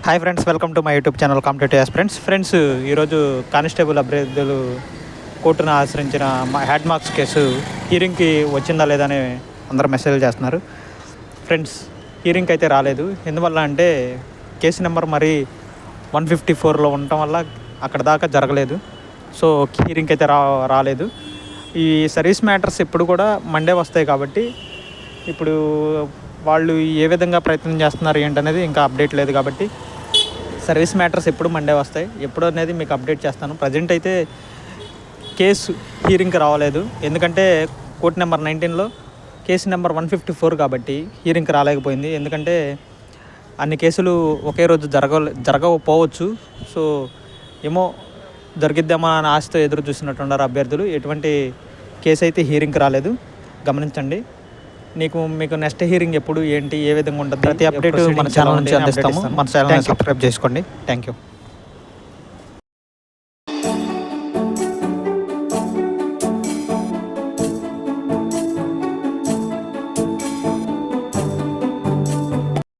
Hi friends, welcome to my YouTube channel competitive aspirants. Friends, ఈరోజు constable అభ్యర్థులు కోర్టును ఆశ్రయించిన హ్యాడ్ మార్క్స్ కేసు హీరింగ్కి వచ్చిందా లేదా అని అందరూ మెసేజ్ చేస్తున్నారు. ఫ్రెండ్స్, హీరింగ్కి అయితే రాలేదు. ఎందువల్ల అంటే కేసు నెంబర్ మరి 154లో ఉండటం వల్ల అక్కడ దాకా జరగలేదు. సో హీరింగ్కి అయితే రాలేదు. ఈ సర్వీస్ మ్యాటర్స్ ఇప్పుడు కూడా మండే వస్తాయి కాబట్టి ఇప్పుడు వాళ్ళు ఏ విధంగా ప్రయత్నం చేస్తున్నారు ఏంటనేది ఇంకా అప్డేట్ లేదు. కాబట్టి సర్వీస్ మ్యాటర్స్ ఎప్పుడు మండే వస్తాయి, ఎప్పుడు అనేది మీకు అప్డేట్ చేస్తాను. ప్రజెంట్ అయితే కేసు హీరింగ్కి రావలేదు. ఎందుకంటే కోర్టు నెంబర్ 19లో కేసు నెంబర్ 154 కాబట్టి హీరింగ్కి రాలేకపోయింది. ఎందుకంటే అన్ని కేసులు ఒకే రోజు జరగకపోవచ్చు. సో ఏమో జరిగిద్దామా అని ఆశతో ఎదురు చూసినట్టున్నారు అభ్యర్థులు. ఎటువంటి కేసు అయితే హీరింగ్కి రాలేదు, గమనించండి. మీకు నెక్స్ట్ హీరింగ్ ఎప్పుడు ఏంటి ఏ విధంగా ఉంటుంది ప్రతి అప్డేట్ మన ఛానల్ నుంచి అందిస్తాము. మన ఛానల్ సబ్స్క్రైబ్ చేసుకోండి. Thank you.